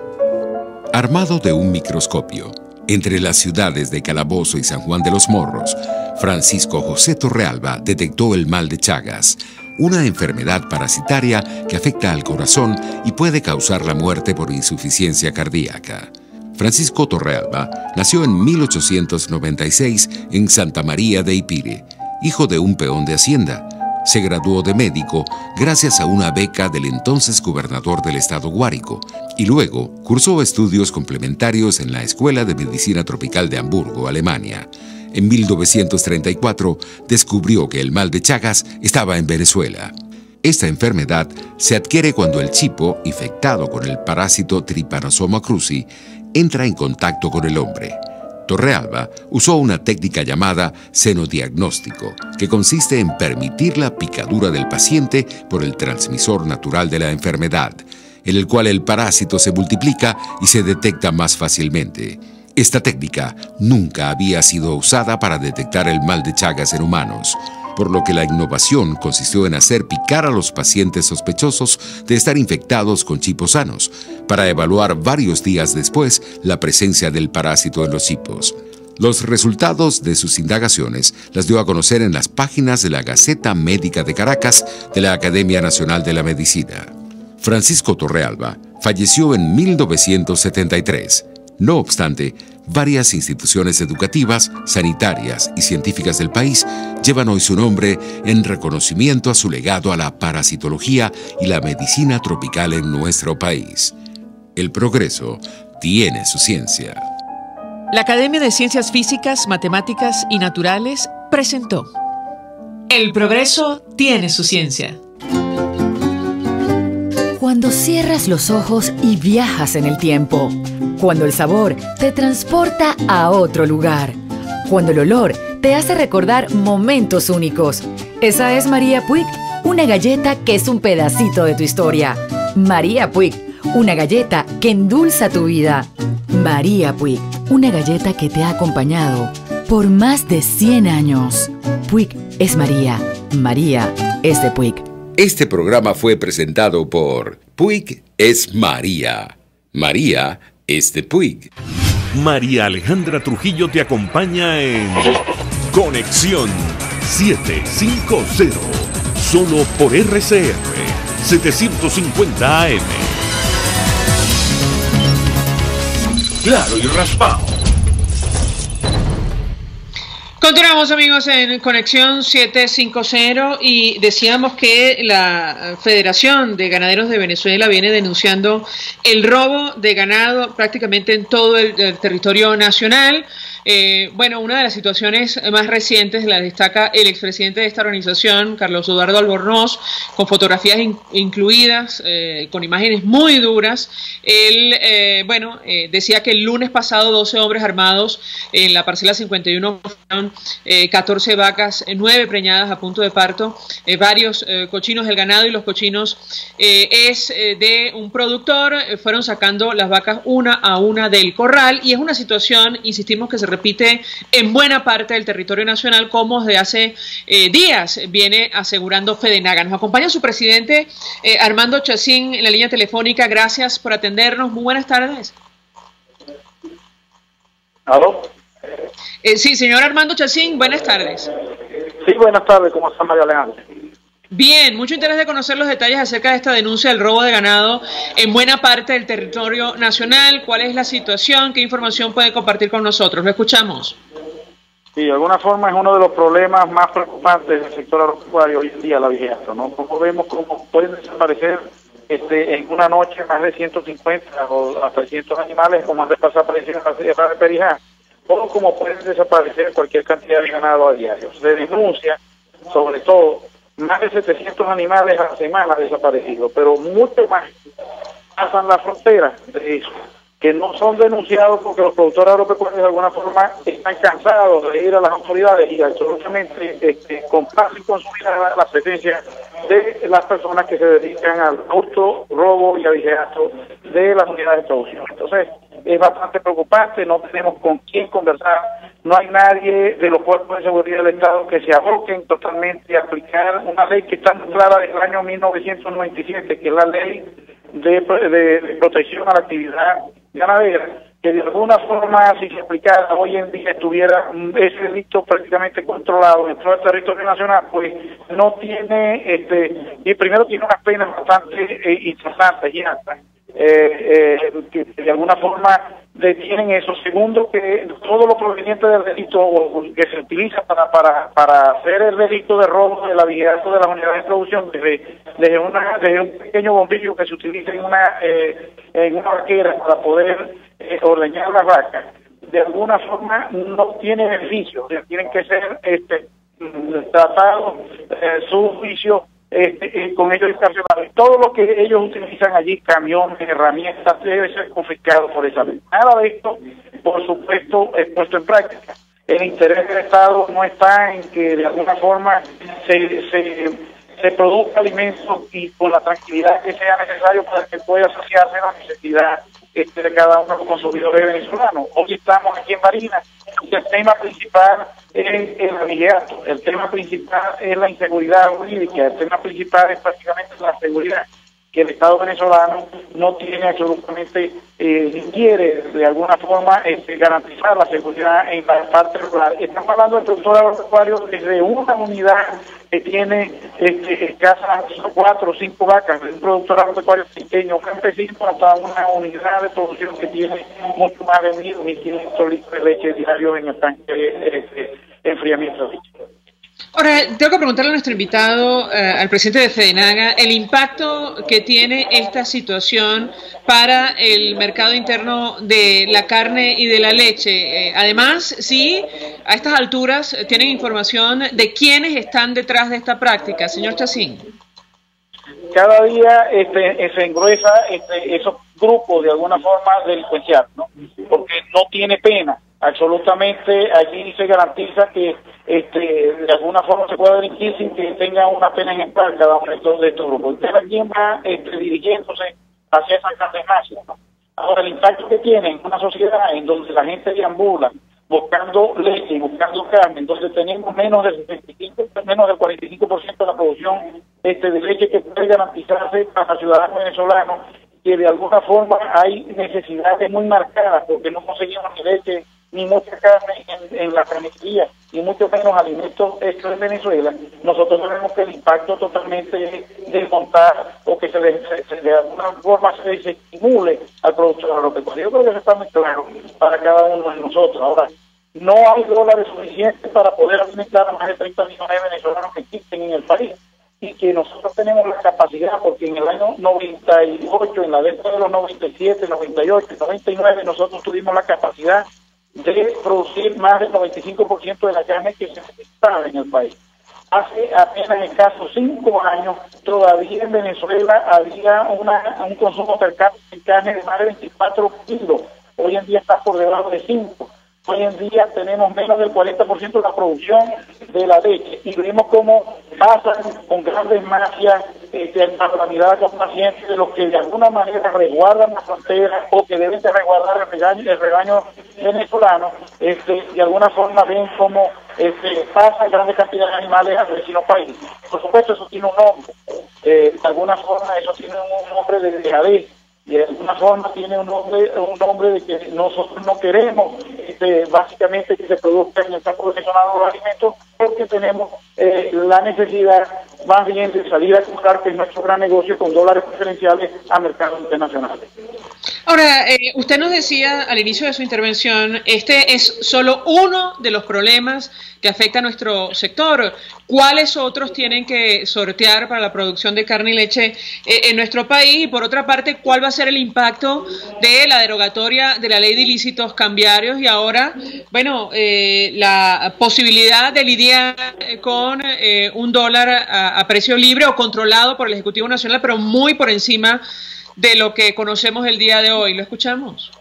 Armado de un microscopio, entre las ciudades de Calabozo y San Juan de los Morros, Francisco José Torrealba detectó el mal de Chagas, una enfermedad parasitaria que afecta al corazón y puede causar la muerte por insuficiencia cardíaca. Francisco Torrealba nació en 1896 en Santa María de Ipire, hijo de un peón de hacienda. Se graduó de médico gracias a una beca del entonces gobernador del estado Guárico y luego cursó estudios complementarios en la Escuela de Medicina Tropical de Hamburgo, Alemania. En 1934 descubrió que el mal de Chagas estaba en Venezuela. Esta enfermedad se adquiere cuando el chipo, infectado con el parásito Trypanosoma cruzi, entra en contacto con el hombre. Torrealba usó una técnica llamada senodiagnóstico, que consiste en permitir la picadura del paciente por el transmisor natural de la enfermedad, en el cual el parásito se multiplica y se detecta más fácilmente. Esta técnica nunca había sido usada para detectar el mal de Chagas en humanos, por lo que la innovación consistió en hacer picar a los pacientes sospechosos de estar infectados con chipos sanos, para evaluar varios días después la presencia del parásito en los chipos. Los resultados de sus indagaciones las dio a conocer en las páginas de la Gaceta Médica de Caracas de la Academia Nacional de la Medicina. Francisco Torrealba falleció en 1973. No obstante, varias instituciones educativas, sanitarias y científicas del país llevan hoy su nombre en reconocimiento a su legado a la parasitología y la medicina tropical en nuestro país. El progreso tiene su ciencia. La Academia de Ciencias Físicas, Matemáticas y Naturales presentó El progreso tiene su ciencia. Cuando cierras los ojos y viajas en el tiempo. Cuando el sabor te transporta a otro lugar. Cuando el olor te hace recordar momentos únicos. Esa es María Puig, una galleta que es un pedacito de tu historia. María Puig, una galleta que endulza tu vida. María Puig, una galleta que te ha acompañado por más de 100 años. Puig es María. María es de Puig. Este programa fue presentado por Puig es María. María es de Puig. María Alejandra Trujillo te acompaña en Conexión 750, solo por RCR 750 AM. Claro y raspado. Continuamos, amigos, en Conexión 750 y decíamos que la Federación de Ganaderos de Venezuela viene denunciando el robo de ganado prácticamente en todo el territorio nacional. Bueno, una de las situaciones más recientes la destaca el expresidente de esta organización, Carlos Eduardo Albornoz, con fotografías incluidas, con imágenes muy duras. Él, decía que el lunes pasado 12 hombres armados en la parcela 51 fueron 14 vacas, 9 preñadas a punto de parto, varios cochinos del ganado, y los cochinos es de un productor. Fueron sacando las vacas una a una del corral, y es una situación, insistimos, que se repite en buena parte del territorio nacional, como desde hace días viene asegurando Fedenaga. Nos acompaña su presidente Armando Chacín en la línea telefónica. Gracias por atendernos. Muy buenas tardes. ¿Aló? Sí, señor Armando Chacín, buenas tardes. Sí, buenas tardes. ¿Cómo está, María Alejandra? Bien, mucho interés de conocer los detalles acerca de esta denuncia del robo de ganado en buena parte del territorio nacional. ¿Cuál es la situación? ¿Qué información puede compartir con nosotros? Lo escuchamos. Sí, de alguna forma es uno de los problemas más preocupantes del sector agropecuario hoy en día, la vigilancia, ¿no? Como vemos cómo pueden desaparecer en una noche más de 150 o hasta 300 animales, como han desaparecido en la sierra de Perijá, o como pueden desaparecer cualquier cantidad de ganado a diario. Se denuncia, sobre todo, más de 700 animales a la semana desaparecidos, pero mucho más pasan la frontera de eso. que no son denunciados porque los productores agropecuarios de alguna forma están cansados de ir a las autoridades y absolutamente complacen con su vida la presencia de las personas que se dedican al hurto, robo y avigeato de las unidades de producción. Entonces, es bastante preocupante, no tenemos con quién conversar, no hay nadie de los cuerpos de seguridad del Estado que se aboquen totalmente a aplicar una ley que está muy clara del año 1997, que es la ley de protección a la actividad ganadera, que de alguna forma, si se aplicara hoy en día, estuviera ese delito prácticamente controlado dentro del territorio nacional, pues no tiene, y primero tiene unas penas bastante importantes y altas, que de alguna forma detienen eso. Segundo, que todo lo proveniente del delito que se utiliza para hacer el delito de robo del avigeato de las unidades de producción, desde un pequeño bombillo que se utiliza en una vaquera para poder ordeñar las vacas, de alguna forma no tiene beneficio, tienen que ser tratados su juicio con ellos encarcelados. Todo lo que ellos utilizan allí, camiones, herramientas, debe ser confiscado por esa ley. Nada de esto, por supuesto, es puesto en práctica. El interés del Estado no está en que de alguna forma se produzca alimentos y con la tranquilidad que sea necesario para que pueda asociarse la necesidad de cada uno de los consumidores venezolanos. Hoy estamos aquí en Barinas y el tema principal es el avigeato, el tema principal es la inseguridad jurídica, el tema principal es prácticamente la seguridad, que el Estado venezolano no tiene absolutamente, ni quiere de alguna forma garantizar la seguridad en la parte rural. Estamos hablando del productor agropecuario desde una unidad que tiene escasas 4 o 5 vacas, de un productor agropecuario pequeño, campesino, hasta una unidad de producción que tiene mucho más de 1.500 litros de leche diarios en el tanque de enfriamiento de leche. Ahora, tengo que preguntarle a nuestro invitado, al presidente de FEDENAGA, el impacto que tiene esta situación para el mercado interno de la carne y de la leche. Además, sí, a estas alturas tienen información de quiénes están detrás de esta práctica. Señor Chacín. Cada día se engruesa esos grupos de alguna forma delincuenciales, ¿no? Porque no tiene pena. Absolutamente, allí se garantiza que de alguna forma se pueda delinquir sin que tenga una pena ejemplar cada uno de estos grupos. Usted también va dirigiéndose hacia esas grandes masas, ¿no? Ahora, el impacto que tiene en una sociedad en donde la gente deambula buscando leche y buscando carne, entonces tenemos menos del 45% de la producción de leche que puede garantizarse para ciudadanos venezolanos, que de alguna forma hay necesidades muy marcadas porque no conseguimos ni leche ni mucha carne en la carnicería, y mucho menos alimentos extra en Venezuela. Nosotros sabemos que el impacto totalmente es desmontar o que de alguna forma se desestimule al productor agropecuario. Yo creo que eso está muy claro para cada uno de nosotros. Ahora, no hay dólares suficientes para poder alimentar a más de 30 millones de venezolanos que existen en el país, y que nosotros tenemos la capacidad, porque en el año 98, en la década de los 97, 98, 99, nosotros tuvimos la capacidad de producir más del 95% de la carne que se necesitaba en el país. Hace apenas escasos 5 años, todavía en Venezuela había un consumo per cápita de carne de más de 24 kilos. Hoy en día está por debajo de 5. Hoy en día tenemos menos del 40% de la producción de la leche, y vemos cómo pasan con grandes mafias la mirada complaciente de los que de alguna manera resguardan la frontera o que deben de resguardar el rebaño venezolano. De alguna forma ven cómo pasan grandes cantidades de animales al vecino país. Por supuesto, eso tiene un nombre. De alguna forma eso tiene un nombre de dejadez, y de alguna forma tiene un nombre de que nosotros no queremos básicamente que se produzca en el campo venezolano los alimentos, porque tenemos la necesidad más bien de salir a comprar, que es nuestro gran negocio, con dólares preferenciales a mercados internacionales. Ahora, usted nos decía al inicio de su intervención, este es solo uno de los problemas que afecta a nuestro sector. ¿Cuáles otros tienen que sortear para la producción de carne y leche en nuestro país? Y por otra parte, ¿cuál va a ser el impacto de la derogatoria de la ley de ilícitos cambiarios y ahora, bueno, la posibilidad de lidiar con un dólar a precio libre o controlado por el Ejecutivo Nacional, pero muy por encima de lo que conocemos el día de hoy? ¿Lo escuchamos?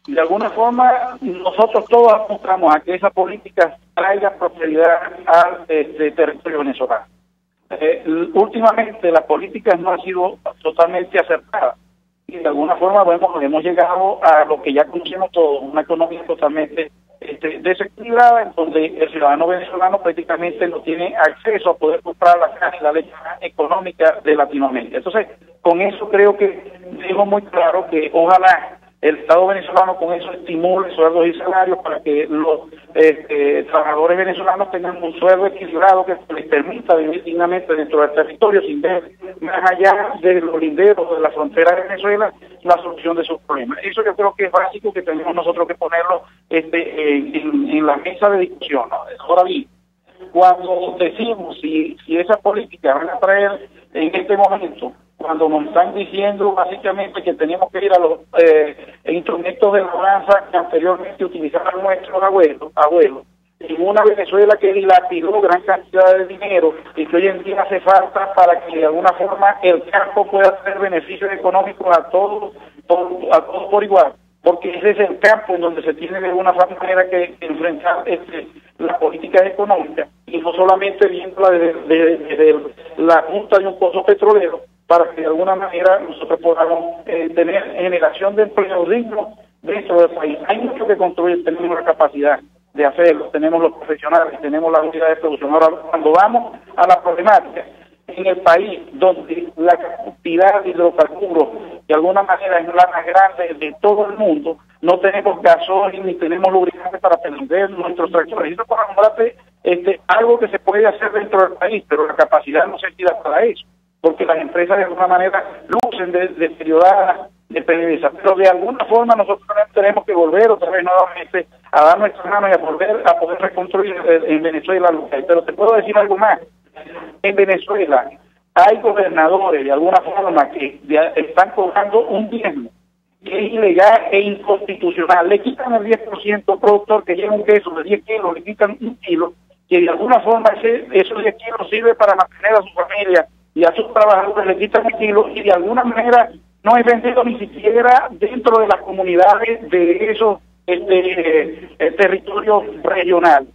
de alguna forma nosotros todos apuntamos a que esa política traiga prosperidad al territorio venezolano. Últimamente las políticas no han sido totalmente acertadas y de alguna forma hemos llegado a lo que ya conocemos todos, una economía totalmente desequilibrada, en donde el ciudadano venezolano prácticamente no tiene acceso a poder comprar la carne y la leche económica de Latinoamérica. Entonces, con eso creo que dejo muy claro que ojalá el Estado venezolano con eso estimule sueldos y salarios para que los trabajadores venezolanos tengan un sueldo equilibrado que les permita vivir dignamente dentro del territorio sin ver más allá de los linderos de la frontera de Venezuela la solución de sus problemas. Eso yo creo que es básico, que tenemos nosotros que ponerlo en la mesa de discusión, ¿no? Ahora bien, cuando decimos si esas políticas van a traer en este momento, cuando nos están diciendo básicamente que tenemos que ir a los instrumentos de labranza que anteriormente utilizaban nuestros abuelos, en una Venezuela que dilapidó gran cantidad de dinero y que hoy en día hace falta para que de alguna forma el campo pueda tener beneficios económicos a todos por igual, porque ese es el campo en donde se tiene de alguna manera que enfrentar las políticas económicas, y no solamente viéndola desde la punta de un pozo petrolero, para que de alguna manera nosotros podamos tener generación de empleo digno dentro del país. Hay mucho que construir, tenemos la capacidad de hacerlo, tenemos los profesionales, tenemos las unidades de producción. Ahora, cuando vamos a la problemática, en el país donde la cantidad de hidrocarburos de alguna manera es la más grande de todo el mundo, no tenemos gasoil ni tenemos lubricantes para prender nuestros tractores. Eso para nombrarte algo que se puede hacer dentro del país, pero la capacidad no se tira para eso, porque las empresas de alguna manera lucen deterioradas de PDVSA, pero de alguna forma nosotros tenemos que volver otra vez nuevamente a dar nuestras manos y a volver a poder reconstruir en Venezuela. Pero te puedo decir algo más. En Venezuela hay gobernadores de alguna forma que están cobrando un diezmo que es ilegal e inconstitucional. Le quitan el 10% a un productor que lleva un queso de 10 kilos, le quitan 1 kilo, que de alguna forma esos 10 kilos sirve para mantener a su familia y a sus trabajadores, le quitan 1 kilo y de alguna manera no es vendido ni siquiera dentro de las comunidades de esos territorios regionales.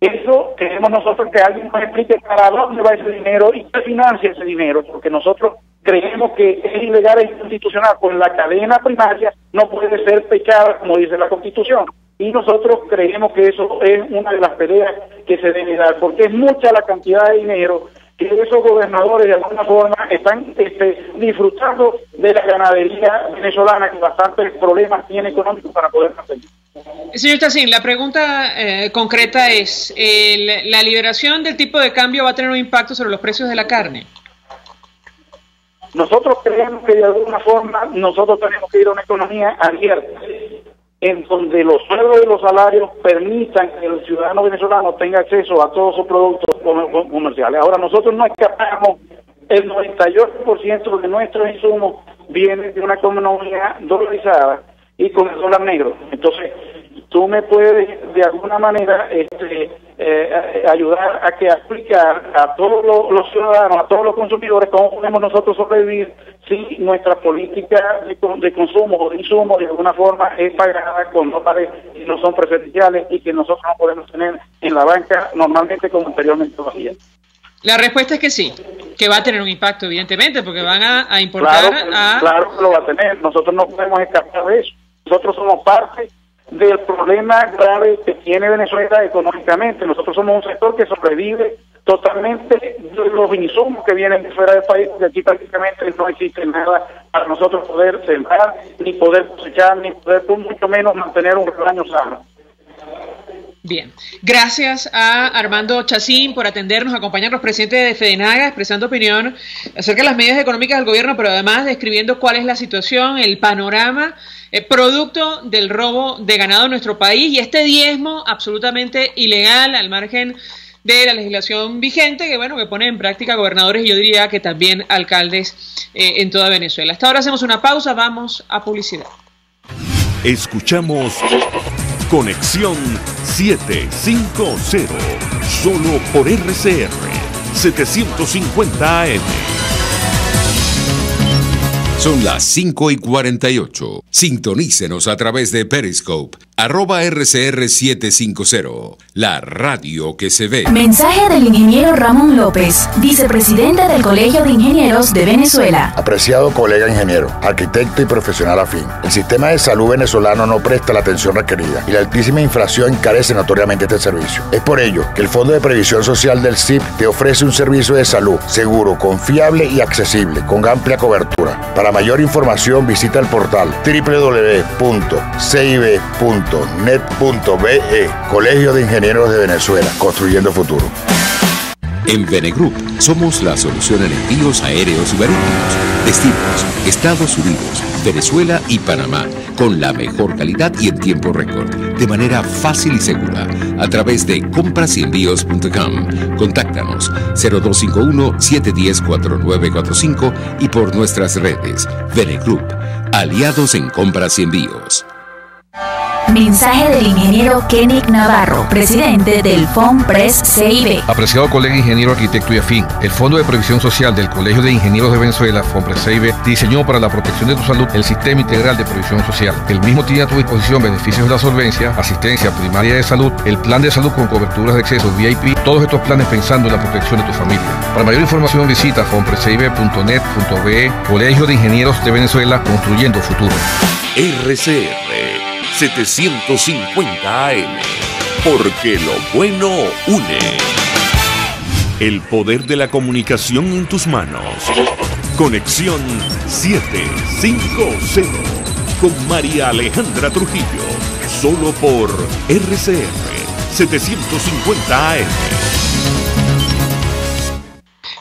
Eso queremos nosotros que alguien nos explique para dónde va ese dinero y qué financia ese dinero, porque nosotros creemos que es ilegal e inconstitucional, pues la cadena primaria no puede ser pechada como dice la Constitución. Y nosotros creemos que eso es una de las peleas que se debe dar, porque es mucha la cantidad de dinero que esos gobernadores de alguna forma están disfrutando de la ganadería venezolana, que bastantes problemas tiene económicos para poder hacerlo. Señor Chacín, la pregunta concreta es, ¿la liberación del tipo de cambio va a tener un impacto sobre los precios de la carne? Nosotros creemos que de alguna forma nosotros tenemos que ir a una economía abierta, en donde los sueldos y los salarios permitan que el ciudadano venezolano tenga acceso a todos sus productos comerciales. Ahora, nosotros no escapamos, el 98% de nuestros insumos viene de una economía dolarizada y con el dólar negro. Entonces, tú me puedes de alguna manera ayudar a que explicar a todos los ciudadanos, a todos los consumidores, cómo podemos nosotros sobrevivir si nuestra política de consumo o de insumo de alguna forma es pagada con dólares que no son preferenciales y que nosotros no podemos tener en la banca normalmente como anteriormente lo hacía. La respuesta es que sí, que va a tener un impacto evidentemente, porque van a importar Claro que lo va a tener, nosotros no podemos escapar de eso. Nosotros somos parte del problema grave que tiene Venezuela económicamente. Nosotros somos un sector que sobrevive totalmente de los insumos que vienen de fuera del país, porque aquí prácticamente no existe nada para nosotros poder sembrar, ni poder cosechar, ni poder, mucho menos, mantener un rebaño sano. Bien, gracias a Armando Chacín por atendernos, acompañarnos, presidente de FEDENAGA, expresando opinión acerca de las medidas económicas del gobierno, pero además describiendo cuál es la situación, el panorama, producto del robo de ganado en nuestro país y este diezmo absolutamente ilegal al margen de la legislación vigente que bueno que pone en práctica gobernadores y yo diría que también alcaldes en toda Venezuela. Hasta ahora hacemos una pausa, vamos a publicidad. Escuchamos Conexión 750, solo por RCR 750 AM. Son las 5:48. Sintonícenos a través de Periscope, @RCR750, la radio que se ve. Mensaje del ingeniero Ramón López, vicepresidente del Colegio de Ingenieros de Venezuela. Apreciado colega ingeniero, arquitecto y profesional afín, el sistema de salud venezolano no presta la atención requerida y la altísima inflación encarece notoriamente este servicio. Es por ello que el Fondo de Previsión Social del CIP te ofrece un servicio de salud seguro, confiable y accesible, con amplia cobertura. Para mayor información visita el portal www.cib.net.be. Colegio de Ingenieros de Venezuela, construyendo futuro. En Venegroup somos la solución en envíos aéreos y marítimos, destinos, Estados Unidos, Venezuela y Panamá, con la mejor calidad y en tiempo récord, de manera fácil y segura, a través de comprasyenvíos.com. Contáctanos 0251-710-4945 y por nuestras redes. Venegroup, aliados en compras y envíos. Mensaje del ingeniero Kenick Navarro, presidente del FOMPRES CIB. Apreciado colega ingeniero, arquitecto y afín, el Fondo de Previsión Social del Colegio de Ingenieros de Venezuela, FOMPRES CIB, diseñó para la protección de tu salud el Sistema Integral de Previsión Social. El mismo tiene a tu disposición beneficios de la solvencia, asistencia primaria de salud, el plan de salud con coberturas de acceso VIP, todos estos planes pensando en la protección de tu familia. Para mayor información visita fomprescib.net.be. Colegio de Ingenieros de Venezuela, construyendo futuro. RCR 750 AM, porque lo bueno une. El poder de la comunicación en tus manos. Conexión 750 con María Alejandra Trujillo, solo por RCR 750 AM.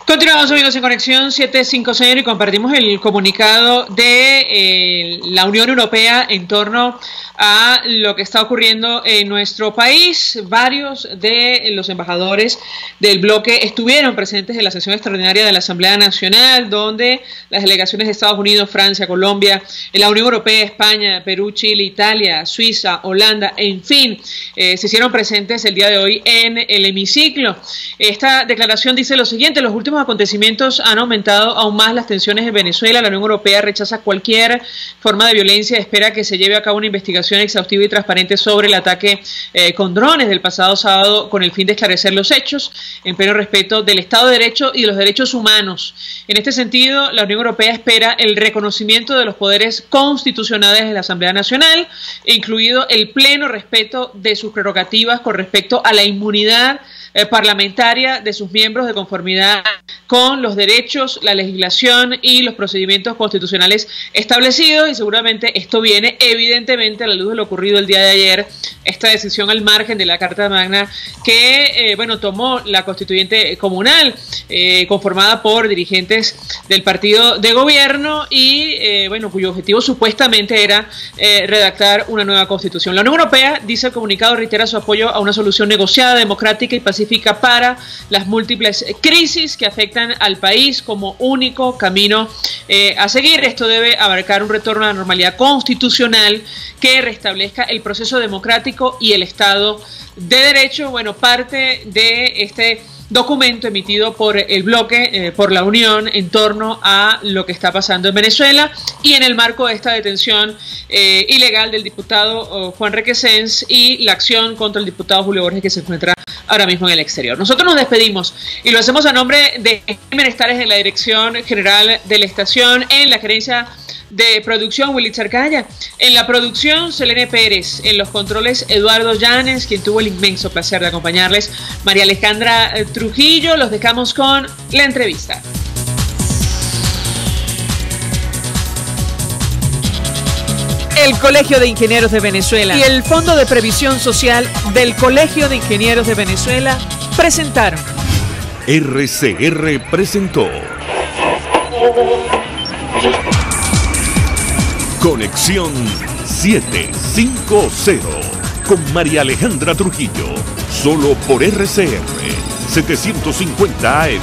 Continuamos amigos en Conexión 750 y compartimos el comunicado de la Unión Europea en torno a lo que está ocurriendo en nuestro país. Varios de los embajadores del bloque estuvieron presentes en la sesión extraordinaria de la Asamblea Nacional, donde las delegaciones de Estados Unidos, Francia, Colombia, la Unión Europea, España, Perú, Chile, Italia, Suiza, Holanda, en fin, se hicieron presentes el día de hoy en el hemiciclo. Esta declaración dice lo siguiente: los últimos acontecimientos han aumentado aún más las tensiones en Venezuela. La Unión Europea rechaza cualquier forma de violencia, espera que se lleve a cabo una investigación exhaustiva y transparente sobre el ataque con drones del pasado sábado, con el fin de esclarecer los hechos en pleno respeto del Estado de Derecho y de los derechos humanos. En este sentido, la Unión Europea espera el reconocimiento de los poderes constitucionales de la Asamblea Nacional, incluido el pleno respeto de sus prerrogativas con respecto a la inmunidad parlamentaria de sus miembros de conformidad con los derechos, la legislación y los procedimientos constitucionales establecidos, y seguramente esto viene evidentemente a la luz de lo ocurrido el día de ayer, esta decisión al margen de la Carta Magna que tomó la constituyente comunal conformada por dirigentes del partido de gobierno y cuyo objetivo supuestamente era redactar una nueva constitución. La Unión Europea, dice el comunicado, reitera su apoyo a una solución negociada, democrática y pacífica para las múltiples crisis que afectan al país como único camino a seguir. Esto debe abarcar un retorno a la normalidad constitucional que restablezca el proceso democrático y el Estado de Derecho. Parte de este documento emitido por el bloque, por la Unión, en torno a lo que está pasando en Venezuela y en el marco de esta detención ilegal del diputado Juan Requesens y la acción contra el diputado Julio Borges, que se encuentra ahora mismo en el exterior. Nosotros nos despedimos y lo hacemos a nombre de Menestales en la dirección general de la estación, en la gerencia de producción Willy Charcaya, en la producción Selene Pérez, en los controles Eduardo Llanes, quien tuvo el inmenso placer de acompañarles, María Alejandra Trujillo. Los dejamos con la entrevista. El Colegio de Ingenieros de Venezuela y el Fondo de Previsión Social del Colegio de Ingenieros de Venezuela presentaron. RCR presentó Conexión 750 con María Alejandra Trujillo, solo por RCR 750 AM.